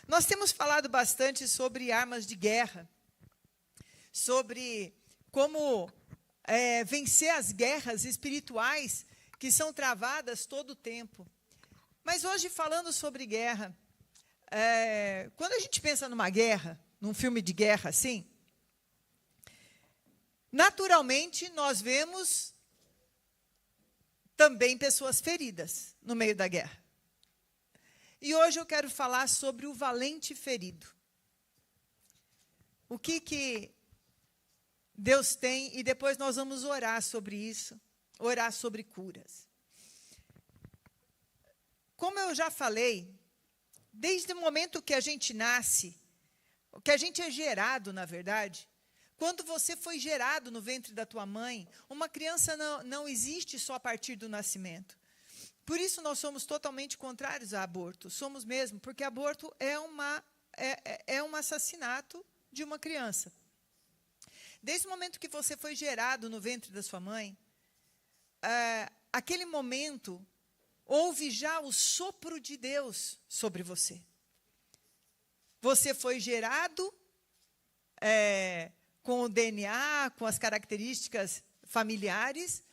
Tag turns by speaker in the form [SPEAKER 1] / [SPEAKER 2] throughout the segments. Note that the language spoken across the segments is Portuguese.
[SPEAKER 1] Nós temos falado bastante sobre armas de guerra, sobre como vencer as guerras espirituais que são travadas todo o tempo. Mas hoje, falando sobre guerra, quando a gente pensa numa guerra, num filme de guerra assim, naturalmente nós vemos também pessoas feridas no meio da guerra. E hoje eu quero falar sobre o valente ferido. O que Deus tem, e depois nós vamos orar sobre isso, orar sobre curas. Como eu já falei, desde o momento que a gente nasce, que a gente é gerado, na verdade, quando você foi gerado no ventre da tua mãe, uma criança não existe só a partir do nascimento. Por isso nós somos totalmente contrários a aborto. Somos mesmo, porque aborto é um assassinato de uma criança. Desde o momento que você foi gerado no ventre da sua mãe, aquele momento, houve já o sopro de Deus sobre você. Você foi gerado com o DNA, com as características familiares,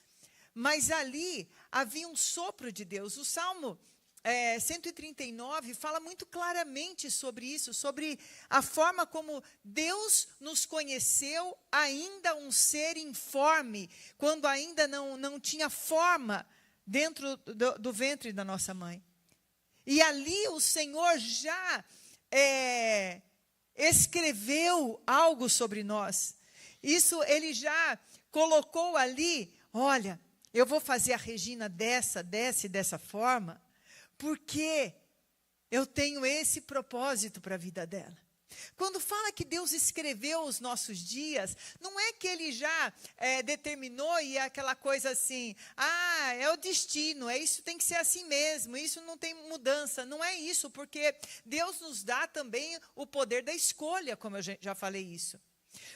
[SPEAKER 1] mas ali havia um sopro de Deus. O Salmo 139 fala muito claramente sobre isso, sobre a forma como Deus nos conheceu ainda um ser informe, quando ainda não tinha forma dentro do ventre da nossa mãe. E ali o Senhor já escreveu algo sobre nós. Isso ele já colocou ali, olha, eu vou fazer a Regina dessa e dessa forma, porque eu tenho esse propósito para a vida dela. Quando fala que Deus escreveu os nossos dias, não é que Ele já determinou e é aquela coisa assim, é o destino, isso tem que ser assim mesmo, isso não tem mudança. Não é isso, porque Deus nos dá também o poder da escolha, como eu já falei isso.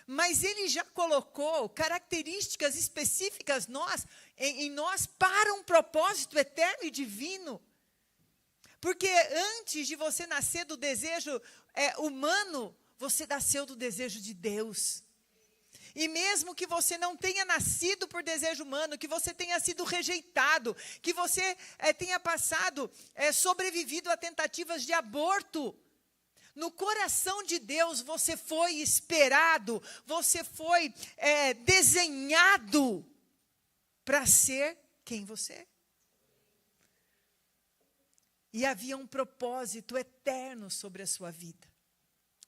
[SPEAKER 1] Mas Ele já colocou características específicas em nós para um propósito eterno e divino. Porque antes de você nascer do desejo humano, você nasceu do desejo de Deus. E mesmo que você não tenha nascido por desejo humano, que você tenha sido rejeitado, que você tenha sobrevivido a tentativas de aborto, no coração de Deus você foi esperado, você foi desenhado para ser quem você é. E havia um propósito eterno sobre a sua vida,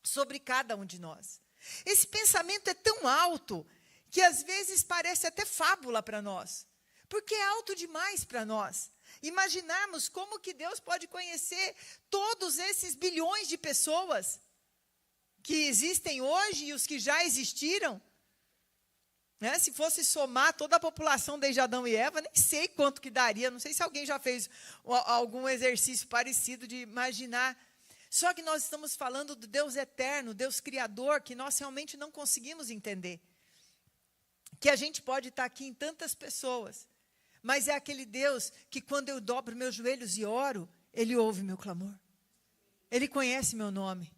[SPEAKER 1] sobre cada um de nós. Esse pensamento é tão alto que às vezes parece até fábula para nós, porque é alto demais para nós. Imaginarmos como que Deus pode conhecer todos esses bilhões de pessoas que existem hoje e os que já existiram. Se fosse somar toda a população desde Adão e Eva, nem sei quanto que daria. Não sei se alguém já fez algum exercício parecido de imaginar. Só que nós estamos falando do Deus eterno, Deus criador, que nós realmente não conseguimos entender. Que a gente pode estar aqui em tantas pessoas, mas é aquele Deus que quando eu dobro meus joelhos e oro, Ele ouve meu clamor. Ele conhece meu nome.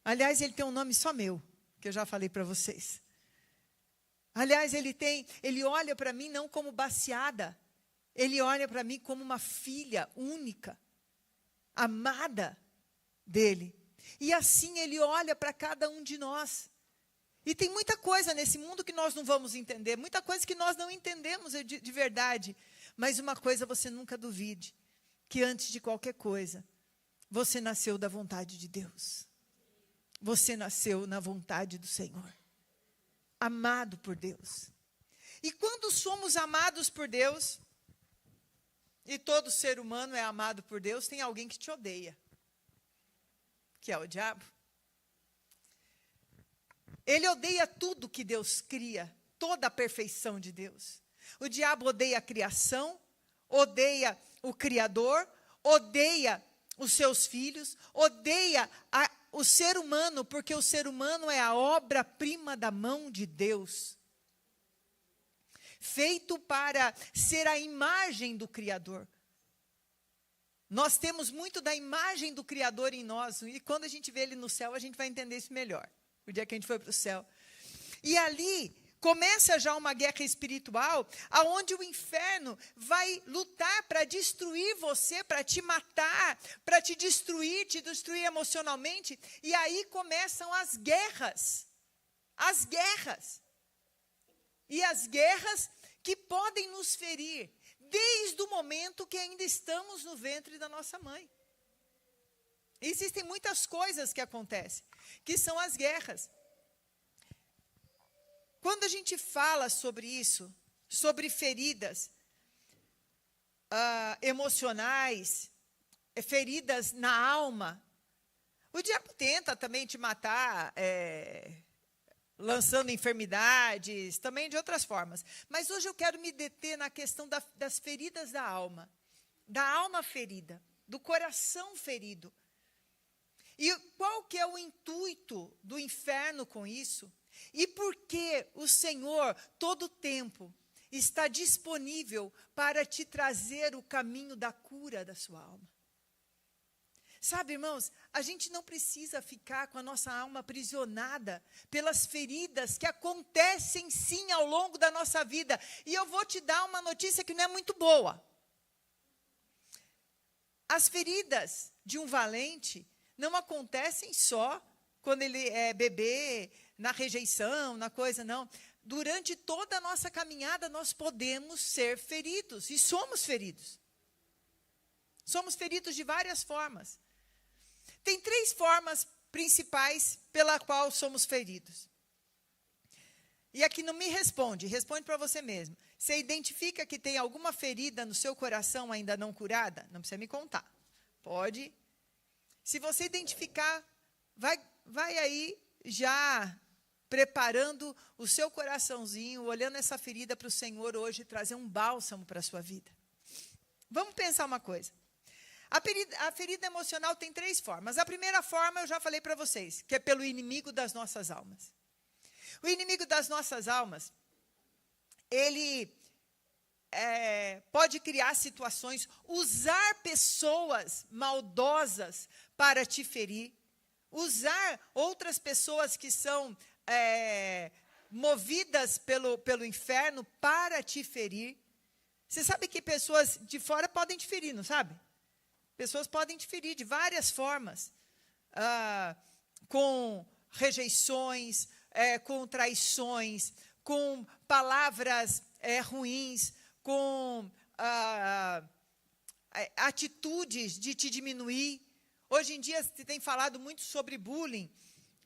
[SPEAKER 1] Aliás, Ele tem um nome só meu, que eu já falei para vocês. Aliás, Ele olha para mim não como baciada, Ele olha para mim como uma filha única, amada dEle. E assim Ele olha para cada um de nós. E tem muita coisa nesse mundo que nós não vamos entender, muita coisa que nós não entendemos de verdade. Mas uma coisa você nunca duvide, que antes de qualquer coisa, você nasceu da vontade de Deus. Você nasceu na vontade do Senhor. Amado por Deus. E quando somos amados por Deus, e todo ser humano é amado por Deus, tem alguém que te odeia, que é o diabo. Ele odeia tudo que Deus cria, toda a perfeição de Deus. O diabo odeia a criação, odeia o Criador, odeia os seus filhos, odeia o ser humano, porque o ser humano é a obra-prima da mão de Deus. Feito para ser a imagem do Criador. Nós temos muito da imagem do Criador em nós, e quando a gente vê Ele no céu, a gente vai entender isso melhor, o dia que a gente foi para o céu. E ali começa já uma guerra espiritual, aonde o inferno vai lutar para destruir você, para te matar, para te destruir emocionalmente, e aí começam as guerras. As guerras. E as guerras que podem nos ferir, desde o momento que ainda estamos no ventre da nossa mãe. Existem muitas coisas que acontecem, que são as guerras. Quando a gente fala sobre isso, sobre feridas emocionais, feridas na alma, o diabo tenta também te matar, lançando enfermidades, também de outras formas. Mas hoje eu quero me deter na questão das feridas da alma ferida, do coração ferido. E qual que é o intuito do inferno com isso? E por que o Senhor, todo o tempo, está disponível para te trazer o caminho da cura da sua alma? Sabe, irmãos, a gente não precisa ficar com a nossa alma aprisionada pelas feridas que acontecem sim ao longo da nossa vida. E eu vou te dar uma notícia que não é muito boa. As feridas de um valente não acontecem só quando ele é bebê, na rejeição, na coisa, não. Durante toda a nossa caminhada, nós podemos ser feridos, e somos feridos. Somos feridos de várias formas. Tem 3 formas principais pela qual somos feridos. E aqui não me responde para você mesmo. Você identifica que tem alguma ferida no seu coração ainda não curada? Não precisa me contar. Pode. Se você identificar, vai aí já preparando o seu coraçãozinho, olhando essa ferida para o Senhor hoje, trazer um bálsamo para a sua vida. Vamos pensar uma coisa. A ferida emocional tem 3 formas. A primeira forma eu já falei para vocês, que é pelo inimigo das nossas almas. O inimigo das nossas almas, ele pode criar situações, usar pessoas maldosas para te ferir, usar outras pessoas que são movidas pelo inferno para te ferir. Você sabe que pessoas de fora podem te ferir, não sabe? Pessoas podem te ferir de várias formas, com rejeições, com traições, com palavras ruins, com atitudes de te diminuir. Hoje em dia se tem falado muito sobre bullying,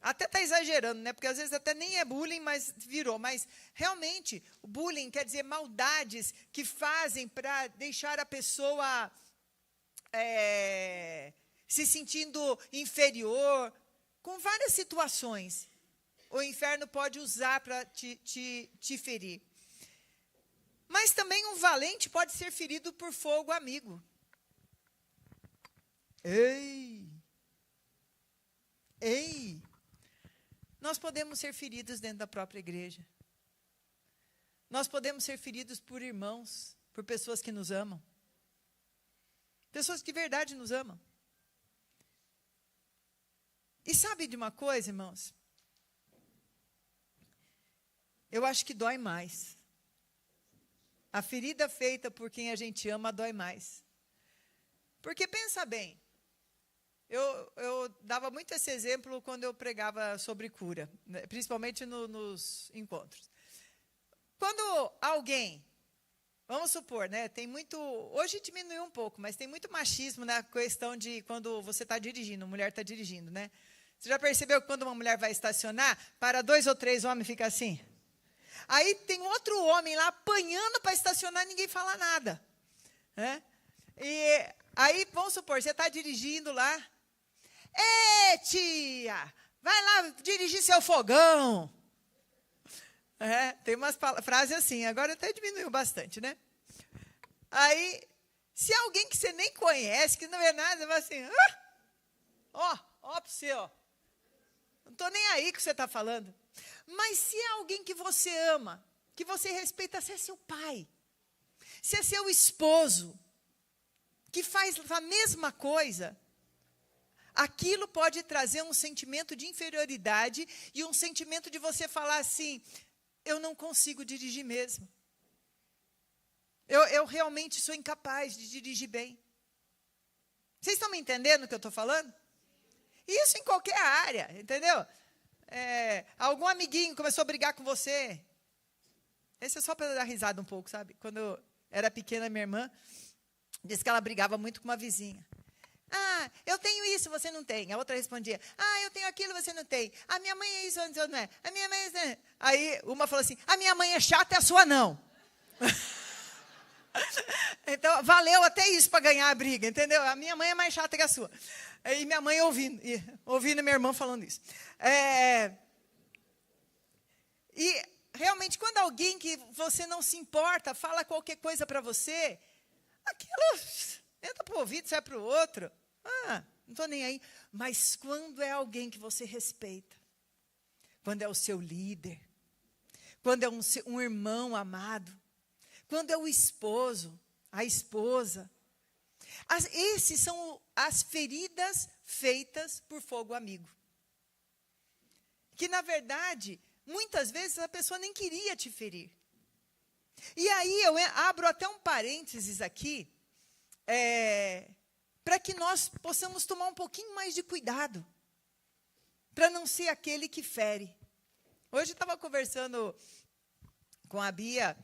[SPEAKER 1] até está exagerando, né? Porque às vezes até nem é bullying, mas virou. Mas realmente o bullying quer dizer maldades que fazem para deixar a pessoa se sentindo inferior, com várias situações. O inferno pode usar para te ferir. Mas também um valente pode ser ferido por fogo amigo. Ei! Nós podemos ser feridos dentro da própria igreja. Nós podemos ser feridos por irmãos, por pessoas que nos amam. Pessoas que de verdade nos amam. E sabe de uma coisa, irmãos? Eu acho que dói mais. A ferida feita por quem a gente ama dói mais. Porque pensa bem, eu dava muito esse exemplo quando eu pregava sobre cura, né, principalmente nos encontros. Quando alguém, vamos supor, né, tem muito, hoje diminuiu um pouco, mas tem muito machismo na questão de quando você está dirigindo, a mulher está dirigindo, né? Você já percebeu que quando uma mulher vai estacionar, para 2 ou 3 homens fica assim? Aí tem outro homem lá apanhando para estacionar e ninguém fala nada, né? E aí, vamos supor, você está dirigindo lá. Ê, tia, vai lá dirigir seu fogão. Tem umas frases assim, agora até diminuiu bastante, né? Aí, se alguém que você nem conhece, que não é nada, você vai assim, ó para você, ó. Não estou nem aí com o que você está falando. Mas se é alguém que você ama, que você respeita, se é seu pai, se é seu esposo, que faz a mesma coisa, aquilo pode trazer um sentimento de inferioridade e um sentimento de você falar assim, eu não consigo dirigir mesmo. Eu realmente sou incapaz de dirigir bem. Vocês estão me entendendo o que eu estou falando? Isso em qualquer área, entendeu? Algum amiguinho começou a brigar com você. Esse é só para dar risada um pouco, sabe? Quando eu era pequena, minha irmã disse que ela brigava muito com uma vizinha. Ah, eu tenho isso, você não tem. A outra respondia, eu tenho aquilo, você não tem. A minha mãe é isso, você não é. A minha mãe é isso. Aí uma falou assim, a minha mãe é chata e a sua não. Então, valeu até isso para ganhar a briga, entendeu? A minha mãe é mais chata que a sua. E minha mãe ouvindo minha irmã falando isso. E realmente, quando alguém que você não se importa, fala qualquer coisa para você, aquilo entra para o ouvido, sai para o outro. Não estou nem aí. Mas quando é alguém que você respeita, quando é o seu líder, quando é um irmão amado, quando é o esposo, a esposa, esses são as feridas feitas por fogo amigo. Que, na verdade, muitas vezes a pessoa nem queria te ferir. E aí eu abro até um parênteses aqui, para que nós possamos tomar um pouquinho mais de cuidado, para não ser aquele que fere. Hoje eu estava conversando com a Bia,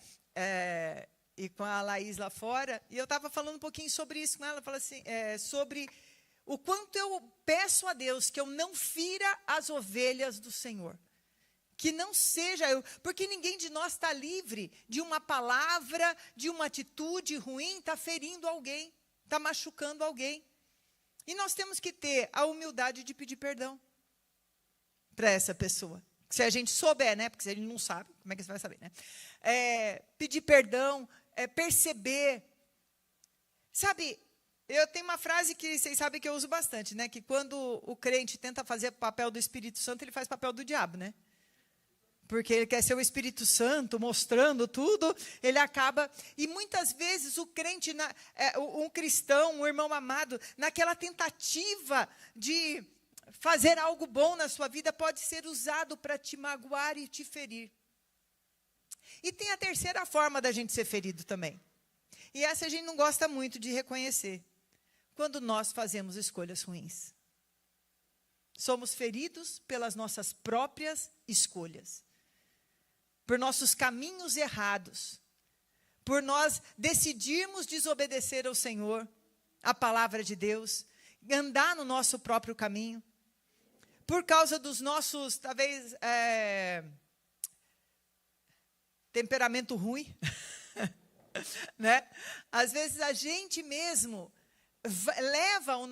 [SPEAKER 1] e com a Laís lá fora, e eu estava falando um pouquinho sobre isso com ela, falei assim, sobre o quanto eu peço a Deus que eu não fira as ovelhas do Senhor. Que não seja eu, porque ninguém de nós está livre de uma palavra, de uma atitude ruim, está ferindo alguém, está machucando alguém. E nós temos que ter a humildade de pedir perdão para essa pessoa. Se a gente souber, né? Porque se a gente não sabe, como é que você vai saber, né? Pedir perdão, perceber. Sabe, eu tenho uma frase que vocês sabem que eu uso bastante, né? Que quando o crente tenta fazer papel do Espírito Santo, ele faz papel do diabo, né? Porque ele quer ser o Espírito Santo, mostrando tudo, ele acaba... E muitas vezes o crente, um cristão, um irmão amado, naquela tentativa de fazer algo bom na sua vida, pode ser usado para te magoar e te ferir. E tem a terceira forma da gente ser ferido também. E essa a gente não gosta muito de reconhecer. Quando nós fazemos escolhas ruins. Somos feridos pelas nossas próprias escolhas. Por nossos caminhos errados. Por nós decidirmos desobedecer ao Senhor, a palavra de Deus, andar no nosso próprio caminho. Por causa dos nossos, talvez, temperamento ruim, né? Às vezes a gente mesmo leva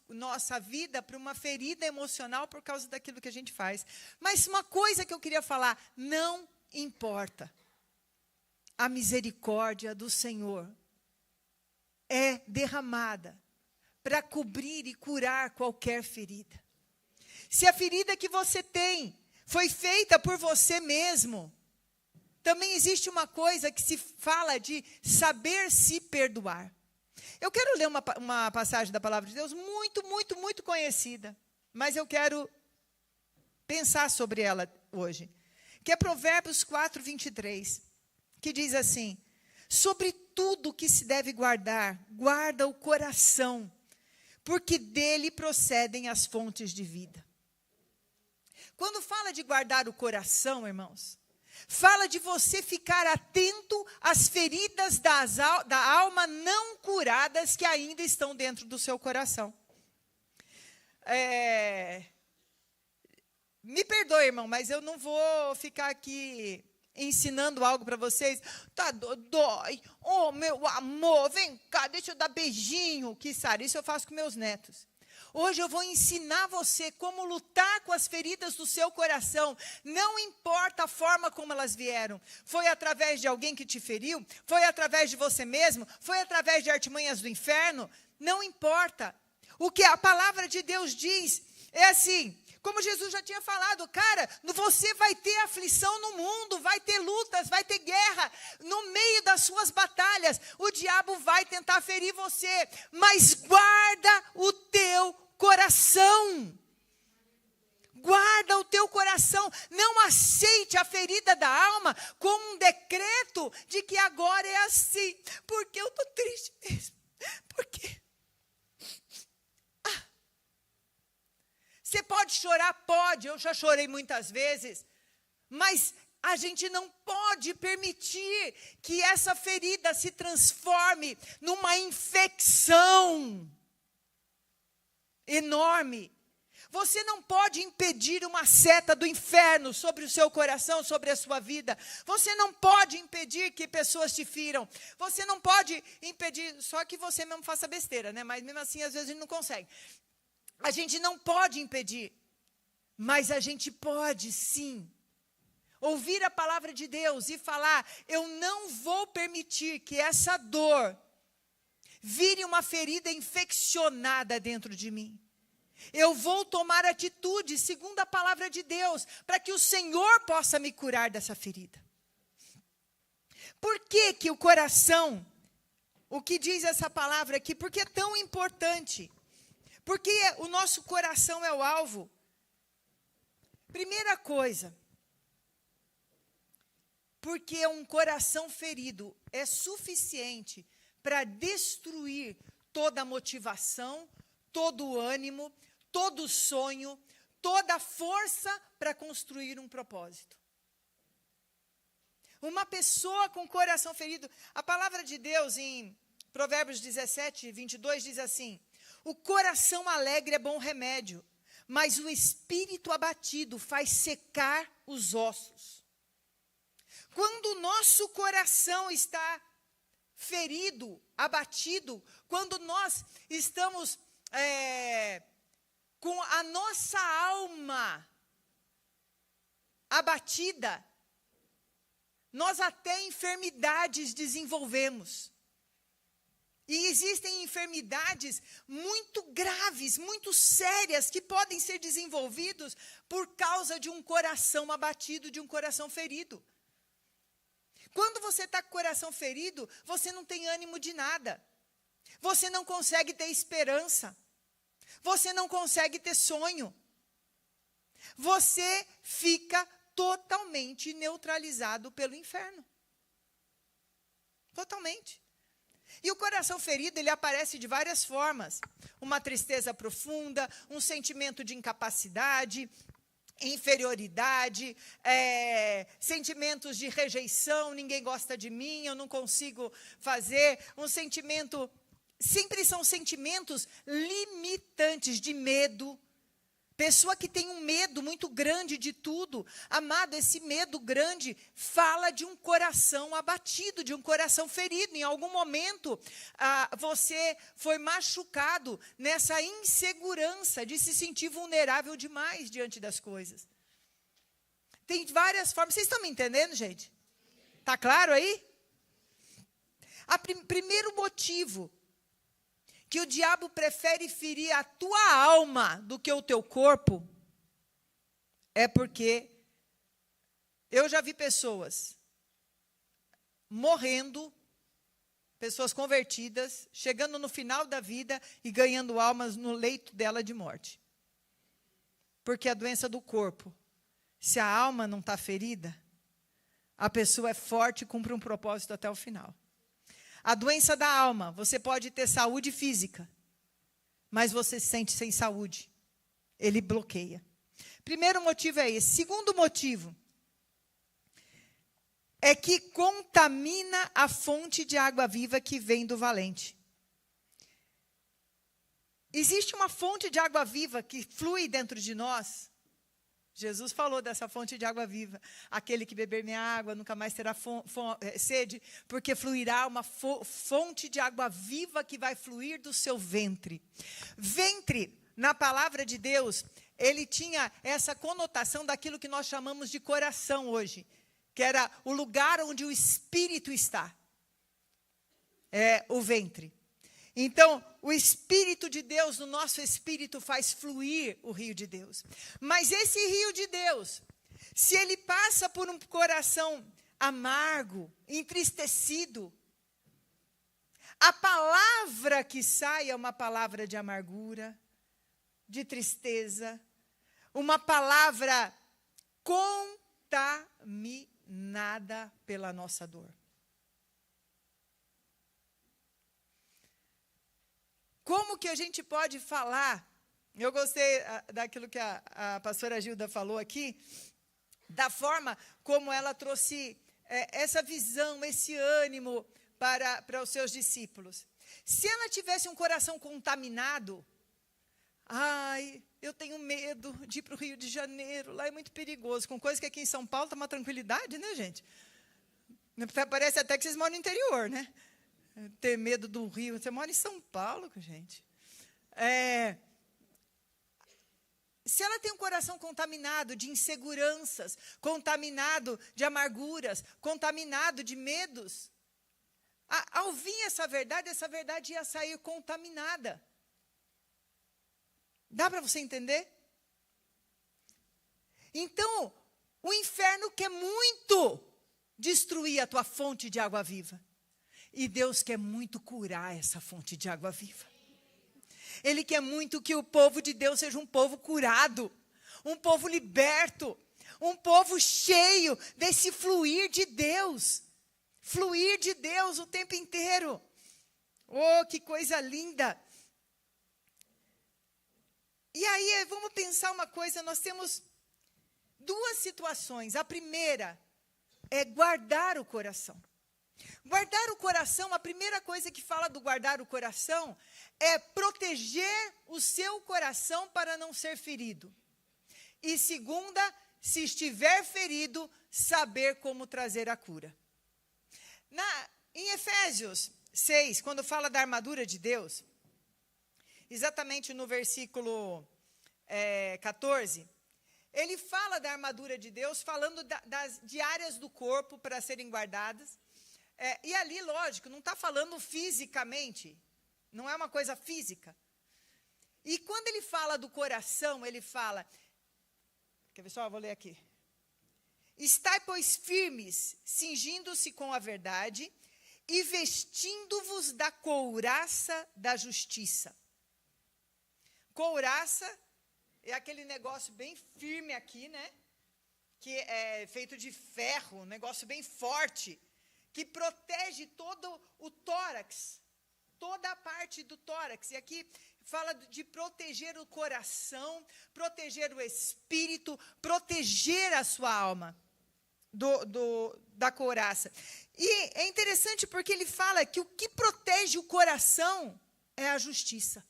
[SPEAKER 1] nossa vida para uma ferida emocional por causa daquilo que a gente faz. Mas uma coisa que eu queria falar, não importa. A misericórdia do Senhor é derramada para cobrir e curar qualquer ferida. Se a ferida que você tem foi feita por você mesmo, também existe uma coisa que se fala de saber se perdoar. Eu quero ler uma passagem da palavra de Deus muito, muito, muito conhecida, mas eu quero pensar sobre ela hoje, que é Provérbios 4, 23, que diz assim, sobre tudo que se deve guardar, guarda o coração, porque dele procedem as fontes de vida. Quando fala de guardar o coração, irmãos, fala de você ficar atento às feridas da alma não curadas que ainda estão dentro do seu coração. Me perdoe, irmão, mas eu não vou ficar aqui ensinando algo para vocês. Tá, dói. Oh, meu amor, vem cá, deixa eu dar beijinho. Que Sara, isso eu faço com meus netos. Hoje eu vou ensinar você como lutar com as feridas do seu coração. Não importa a forma como elas vieram. Foi através de alguém que te feriu? Foi através de você mesmo? Foi através de artimanhas do inferno? Não importa. O que a palavra de Deus diz é assim, Como Jesus já tinha falado, cara, você vai ter aflição no mundo, vai ter lutas, vai ter guerra. No meio das suas batalhas, o diabo vai tentar ferir você. Mas guarda o teu coração. Guarda o teu coração. Não aceite a ferida da alma como um decreto de que agora é assim. Porque eu estou triste mesmo. Porque... Você pode chorar? Pode, eu já chorei muitas vezes, mas a gente não pode permitir que essa ferida se transforme numa infecção enorme. Você não pode impedir uma seta do inferno sobre o seu coração, sobre a sua vida. Você não pode impedir que pessoas te firam. Você não pode impedir, só que você mesmo faça besteira, né? Mas mesmo assim, às vezes a gente não consegue. A gente não pode impedir, mas a gente pode sim ouvir a palavra de Deus e falar: eu não vou permitir que essa dor vire uma ferida infeccionada dentro de mim. Eu vou tomar atitude segundo a palavra de Deus, para que o Senhor possa me curar dessa ferida. Por que que o coração, o que diz essa palavra aqui, por que é tão importante? Porque o nosso coração é o alvo. Primeira coisa, porque um coração ferido é suficiente para destruir toda a motivação, todo o ânimo, todo o sonho, toda a força para construir um propósito. Uma pessoa com coração ferido, a palavra de Deus em Provérbios 17, 22 diz assim: o coração alegre é bom remédio, mas o espírito abatido faz secar os ossos. Quando o nosso coração está ferido, abatido, quando nós estamos com a nossa alma abatida, nós até enfermidades desenvolvemos. E existem enfermidades muito graves, muito sérias, que podem ser desenvolvidas por causa de um coração abatido, de um coração ferido. Quando você está com o coração ferido, você não tem ânimo de nada. Você não consegue ter esperança. Você não consegue ter sonho. Você fica totalmente neutralizado pelo inferno. Totalmente. E o coração ferido, ele aparece de várias formas. Uma tristeza profunda, um sentimento de incapacidade, inferioridade, sentimentos de rejeição, ninguém gosta de mim, eu não consigo fazer. Um sentimento, sempre são sentimentos limitantes de medo. Pessoa que tem um medo muito grande de tudo. Amado, esse medo grande fala de um coração abatido, de um coração ferido. Em algum momento, você foi machucado nessa insegurança de se sentir vulnerável demais diante das coisas. Tem várias formas. Vocês estão me entendendo, gente? Está claro aí? Primeiro motivo que o diabo prefere ferir a tua alma do que o teu corpo, é porque eu já vi pessoas morrendo, pessoas convertidas, chegando no final da vida e ganhando almas no leito dela de morte. Porque a doença do corpo, se a alma não está ferida, a pessoa é forte e cumpre um propósito até o final. A doença da alma, você pode ter saúde física, mas você se sente sem saúde. Ele bloqueia. Primeiro motivo é esse. Segundo motivo é que contamina a fonte de água viva que vem do valente. Existe uma fonte de água viva que flui dentro de nós. Jesus falou dessa fonte de água viva. Aquele que beber minha água nunca mais terá sede, porque fluirá uma fonte de água viva que vai fluir do seu ventre. Ventre, na palavra de Deus, ele tinha essa conotação daquilo que nós chamamos de coração hoje, que era o lugar onde o espírito está. É o ventre. Então, o Espírito de Deus, no nosso espírito, faz fluir o rio de Deus. Mas esse rio de Deus, se ele passa por um coração amargo, entristecido, a palavra que sai é uma palavra de amargura, de tristeza, uma palavra contaminada pela nossa dor. Como que a gente pode falar? Eu gostei daquilo que a pastora Gilda falou aqui, da forma como ela trouxe essa visão, esse ânimo para os seus discípulos. Se ela tivesse um coração contaminado, eu tenho medo de ir para o Rio de Janeiro, lá é muito perigoso, com coisa que aqui em São Paulo está uma tranquilidade, né, gente? Parece até que vocês moram no interior, né? Ter medo do Rio, você mora em São Paulo, gente. Se ela tem um coração contaminado de inseguranças, contaminado de amarguras, contaminado de medos, ao vir essa verdade ia sair contaminada. Dá para você entender? Então, o inferno quer muito destruir a tua fonte de água viva. E Deus quer muito curar essa fonte de água viva. Ele quer muito que o povo de Deus seja um povo curado, um povo liberto, um povo cheio desse fluir de Deus o tempo inteiro. Oh, que coisa linda! E aí, vamos pensar uma coisa, nós temos duas situações. A primeira é guardar o coração. Guardar o coração, a primeira coisa que fala do guardar o coração é proteger o seu coração para não ser ferido. E segunda, se estiver ferido, saber como trazer a cura. Em Efésios 6, quando fala da armadura de Deus, exatamente no versículo 14, ele fala da armadura de Deus, falando de áreas do corpo para serem guardadas. E ali, lógico, não está falando fisicamente, não é uma coisa física. E quando ele fala do coração, ele fala, quer ver só, vou ler aqui. Estai, pois, firmes, cingindo-se com a verdade e vestindo-vos da couraça da justiça. Couraça é aquele negócio bem firme aqui, né? Que é feito de ferro, um negócio bem forte, que protege todo o tórax, toda a parte do tórax. E aqui fala de proteger o coração, proteger o espírito, proteger a sua alma da couraça. E é interessante porque ele fala que o que protege o coração é a justiça.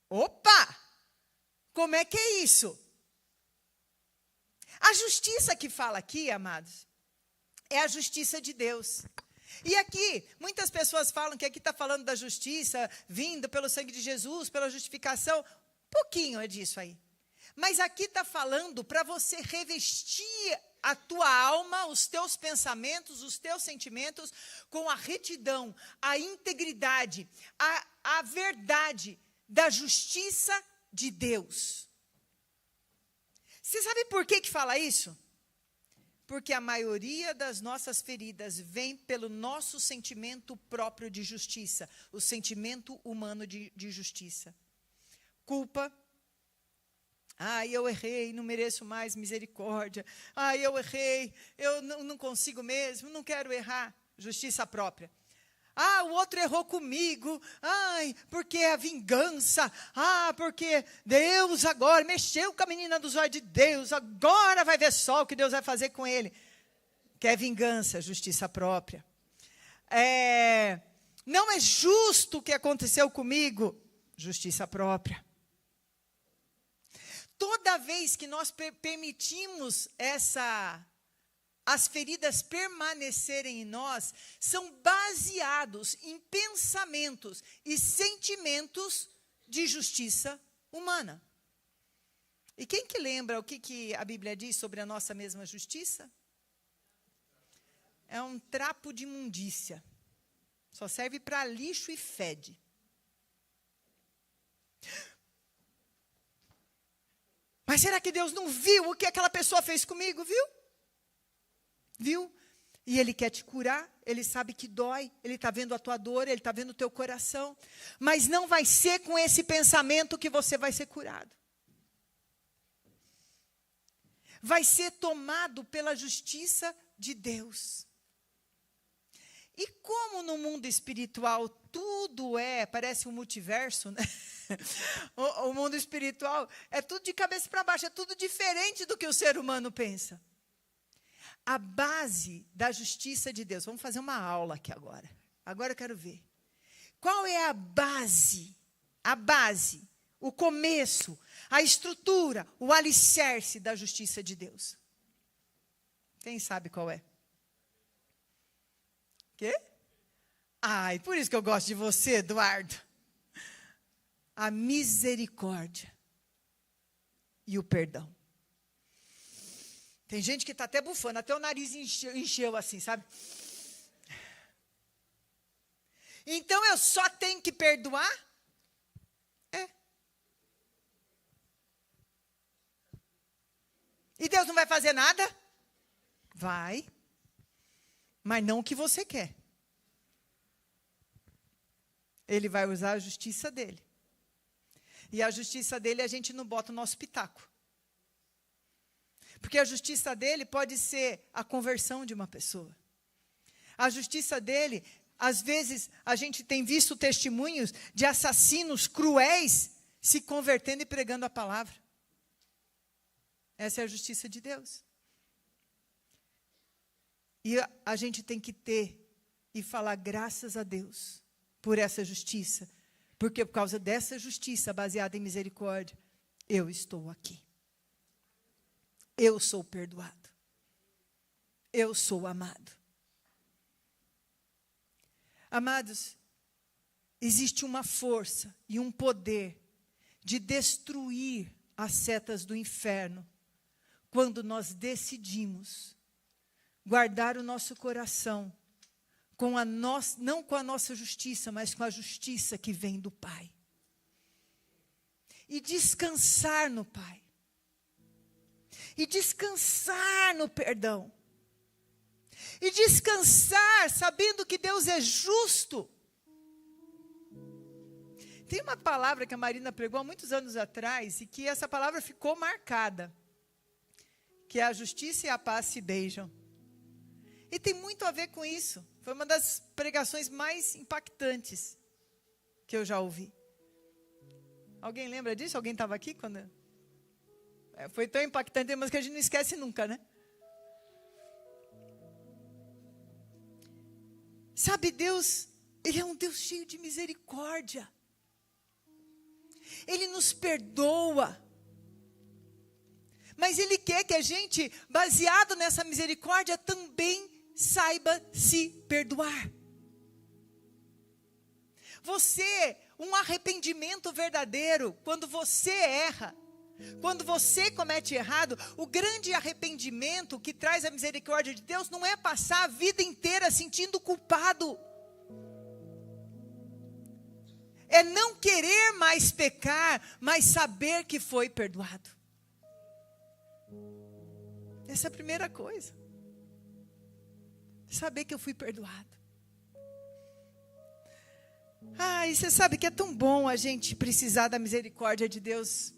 [SPEAKER 1] Opa! Como é que é isso? A justiça que fala aqui, amados, é a justiça de Deus. E aqui, muitas pessoas falam que aqui está falando da justiça, vindo pelo sangue de Jesus, pela justificação. Pouquinho é disso aí. Mas aqui está falando para você revestir a tua alma, os teus pensamentos, os teus sentimentos, com a retidão, a integridade, a verdade da justiça de Deus. Você sabe por que fala isso? Porque a maioria das nossas feridas vem pelo nosso sentimento próprio de justiça, o sentimento humano de justiça. Culpa. Eu errei, não mereço mais misericórdia. Eu errei, eu não consigo mesmo, não quero errar. Justiça própria. O outro errou comigo. Porque a vingança. Porque Deus agora mexeu com a menina dos olhos de Deus. Agora vai ver só o que Deus vai fazer com ele. Que é vingança, justiça própria. Não é justo o que aconteceu comigo. Justiça própria. Toda vez que nós permitimos as feridas permanecerem em nós, são baseados em pensamentos e sentimentos de justiça humana. E quem que lembra o que a Bíblia diz sobre a nossa mesma justiça? É um trapo de imundícia. Só serve para lixo e fede. Mas será que Deus não viu o que aquela pessoa fez comigo? Viu? Viu? E Ele quer te curar, Ele sabe que dói, Ele está vendo a tua dor, Ele está vendo o teu coração. Mas não vai ser com esse pensamento que você vai ser curado. Vai ser tomado pela justiça de Deus. E como no mundo espiritual tudo parece um multiverso, né? O mundo espiritual é tudo de cabeça para baixo, é tudo diferente do que o ser humano pensa. A base da justiça de Deus, vamos fazer uma aula aqui agora. Agora eu quero ver. Qual é a base? A base, o começo, a estrutura, o alicerce da justiça de Deus. Quem sabe qual é? Quê? Ai, por isso que eu gosto de você, Eduardo. A misericórdia e o perdão. Tem gente que está até bufando, até o nariz encheu assim, sabe? Então eu só tenho que perdoar? E Deus não vai fazer nada? Vai. Mas não o que você quer. Ele vai usar a justiça dele. E a justiça dele a gente não bota o nosso pitaco. Porque a justiça dele pode ser a conversão de uma pessoa. A justiça dele, às vezes, a gente tem visto testemunhos de assassinos cruéis se convertendo e pregando a palavra. Essa é a justiça de Deus. E a gente tem que ter e falar graças a Deus por essa justiça. Porque por causa dessa justiça baseada em misericórdia, eu estou aqui. Eu sou perdoado. Eu sou amado. Amados, existe uma força e um poder de destruir as setas do inferno quando nós decidimos guardar o nosso coração com a nossa, não com a nossa justiça, mas com a justiça que vem do Pai. E descansar no Pai. E descansar no perdão. E descansar sabendo que Deus é justo. Tem uma palavra que a Marina pregou há muitos anos atrás e que essa palavra ficou marcada. Que é a justiça e a paz se beijam. E tem muito a ver com isso. Foi uma das pregações mais impactantes que eu já ouvi. Alguém lembra disso? Alguém estava aqui quando... Foi tão impactante, mas que a gente não esquece nunca, né? Sabe, Deus, Ele é um Deus cheio de misericórdia. Ele nos perdoa. Mas Ele quer que a gente, baseado nessa misericórdia, também saiba se perdoar. Um arrependimento verdadeiro, quando você erra, quando você comete errado, o grande arrependimento que traz a misericórdia de Deus não é passar a vida inteira sentindo culpado. É não querer mais pecar, mas saber que foi perdoado. Essa é a primeira coisa. Saber que eu fui perdoado. E você sabe que é tão bom a gente precisar da misericórdia de Deus,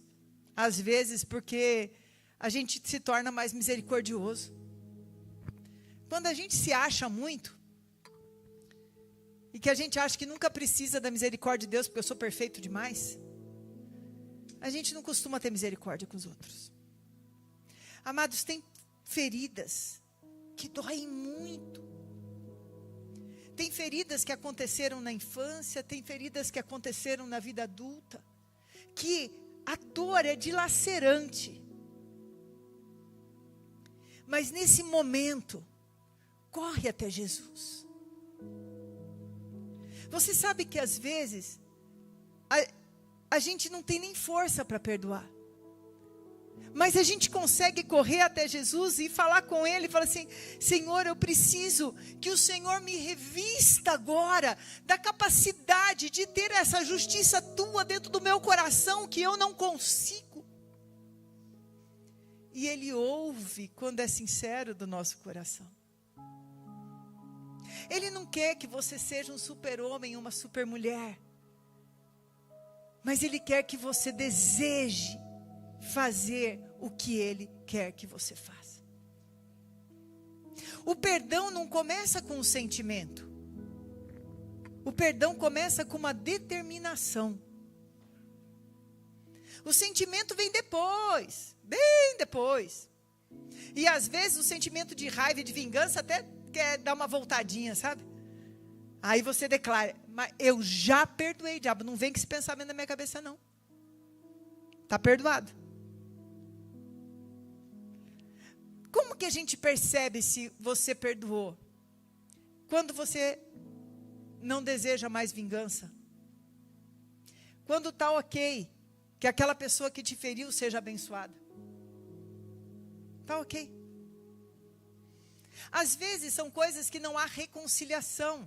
[SPEAKER 1] às vezes, porque a gente se torna mais misericordioso. Quando a gente se acha muito, e que a gente acha que nunca precisa da misericórdia de Deus, porque eu sou perfeito demais, a gente não costuma ter misericórdia com os outros. Amados, tem feridas que doem muito. Tem feridas que aconteceram na infância, tem feridas que aconteceram na vida adulta, que a dor é dilacerante. Mas nesse momento, corre até Jesus. Você sabe que às vezes, a gente não tem nem força para perdoar. Mas a gente consegue correr até Jesus e falar com Ele, e falar assim: Senhor, eu preciso que o Senhor me revista agora da capacidade de ter essa justiça tua dentro do meu coração, que eu não consigo. E Ele ouve quando é sincero do nosso coração. Ele não quer que você seja um super-homem, uma super-mulher. Mas Ele quer que você deseje fazer o que Ele quer que você faça. O perdão não começa com um sentimento. O perdão começa com uma determinação. O sentimento vem depois, bem depois. E às vezes o sentimento de raiva e de vingança até quer dar uma voltadinha, sabe? Aí você declara: mas eu já perdoei, diabo, não vem com esse pensamento na minha cabeça não. Está perdoado. Como que a gente percebe se você perdoou? Quando você não deseja mais vingança. Quando está ok, que aquela pessoa que te feriu seja abençoada. Está ok. Às vezes são coisas que não há reconciliação.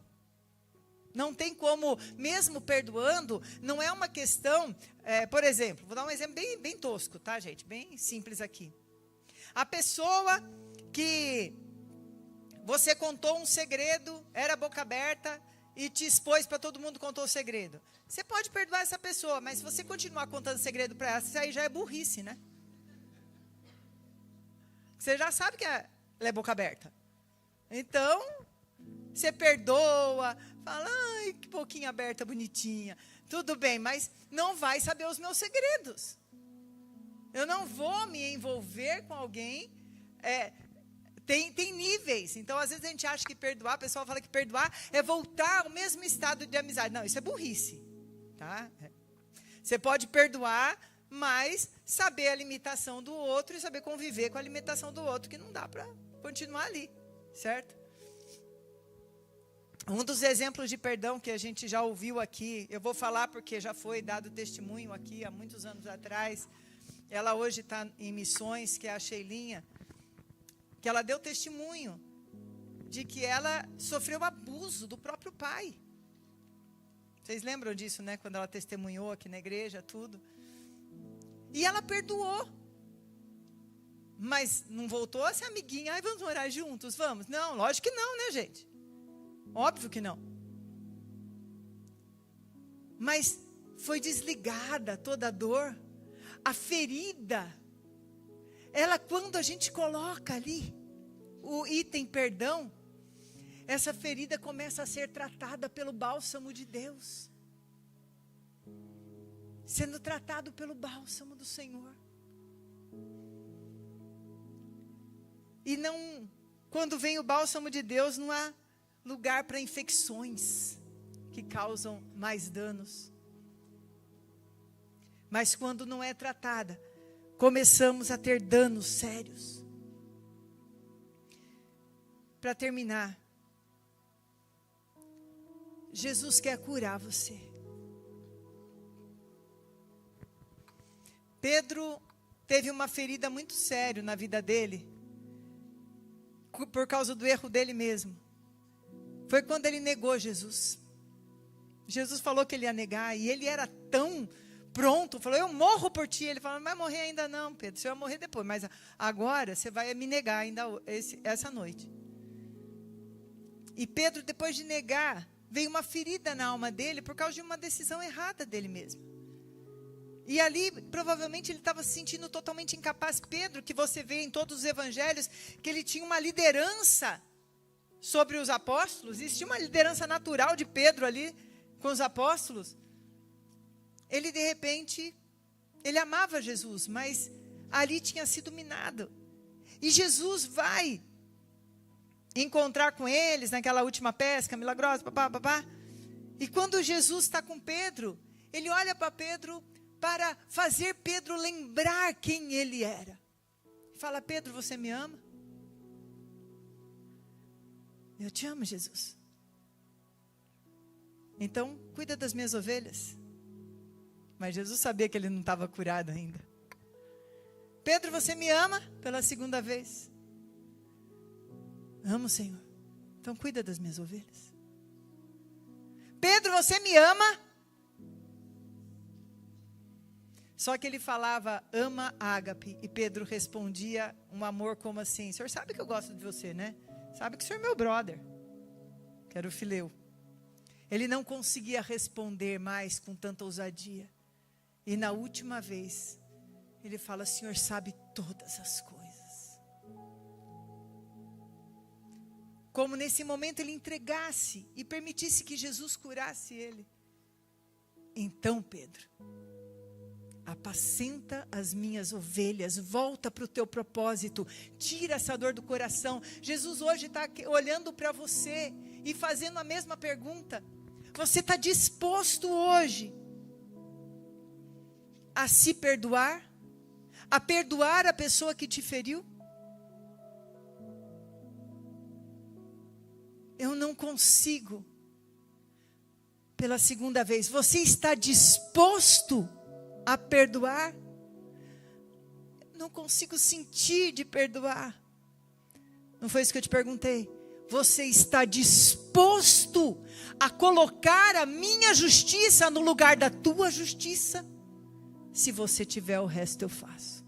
[SPEAKER 1] Não tem como, mesmo perdoando, não é uma questão, por exemplo, vou dar um exemplo bem tosco, tá, gente? Bem simples aqui. A pessoa que você contou um segredo, era boca aberta e te expôs para todo mundo, contou o segredo. Você pode perdoar essa pessoa, mas se você continuar contando segredo para ela, isso aí já é burrice, né? Você já sabe que ela é boca aberta. Então, você perdoa, fala: ai, que boquinha aberta, bonitinha. Tudo bem, mas não vai saber os meus segredos. Eu não vou me envolver com alguém. Tem níveis. Então, às vezes a gente acha que perdoar, o pessoal fala que perdoar é voltar ao mesmo estado de amizade. Não, isso é burrice. Tá? Você pode perdoar, mas saber a limitação do outro e saber conviver com a limitação do outro, que não dá para continuar ali. Certo? Um dos exemplos de perdão que a gente já ouviu aqui, eu vou falar porque já foi dado testemunho aqui há muitos anos atrás. Ela hoje está em missões, que é a Sheilinha, que ela deu testemunho de que ela sofreu abuso do próprio pai. Vocês lembram disso, né? Quando ela testemunhou aqui na igreja, tudo. E ela perdoou. Mas não voltou a ser amiguinha. Ai, vamos orar juntos, vamos? Não, lógico que não, né, gente? Óbvio que não. Mas foi desligada toda a dor. A ferida, ela, quando a gente coloca ali o item perdão, essa ferida começa a ser tratada pelo bálsamo de Deus. Sendo tratado pelo bálsamo do Senhor. E não, quando vem o bálsamo de Deus, não há lugar para infecções que causam mais danos. Mas quando não é tratada, começamos a ter danos sérios. Para terminar, Jesus quer curar você. Pedro teve uma ferida muito séria na vida dele, por causa do erro dele mesmo. Foi quando ele negou Jesus. Jesus falou que ele ia negar, e ele era tão pronto, falou: eu morro por ti. Ele falou: não vai morrer ainda não, Pedro, você vai morrer depois, mas agora você vai me negar ainda essa noite. E Pedro, depois de negar, veio uma ferida na alma dele, por causa de uma decisão errada dele mesmo. E ali, provavelmente, ele estava se sentindo totalmente incapaz. Pedro, que você vê em todos os evangelhos, que ele tinha uma liderança sobre os apóstolos, existia uma liderança natural de Pedro ali, com os apóstolos. Ele, de repente, ele amava Jesus, mas ali tinha sido minado. E Jesus vai encontrar com eles naquela última pesca milagrosa, papá. E quando Jesus está com Pedro, ele olha para Pedro para fazer Pedro lembrar quem ele era. Fala: Pedro, você me ama? Eu te amo, Jesus. Então, cuida das minhas ovelhas. Mas Jesus sabia que ele não estava curado ainda. Pedro, você me ama? Pela segunda vez. Amo, Senhor. Então cuida das minhas ovelhas. Pedro, você me ama? Só que ele falava, ama ágape. E Pedro respondia um amor como assim, o senhor sabe que eu gosto de você, né? Sabe que o senhor é meu brother. Que era o Fileu. Ele não conseguia responder mais com tanta ousadia. E na última vez, ele fala, o senhor sabe todas as coisas. Como nesse momento ele entregasse e permitisse que Jesus curasse ele. Então, Pedro, apacenta as minhas ovelhas, volta para o teu propósito, tira essa dor do coração. Jesus hoje está olhando para você e fazendo a mesma pergunta. Você está disposto hoje a se perdoar? A perdoar a pessoa que te feriu? Eu não consigo. Pela segunda vez, você está disposto a perdoar? Não consigo sentir de perdoar. Não foi isso que eu te perguntei? Você está disposto a colocar a minha justiça no lugar da tua justiça? Se você tiver, o resto eu faço.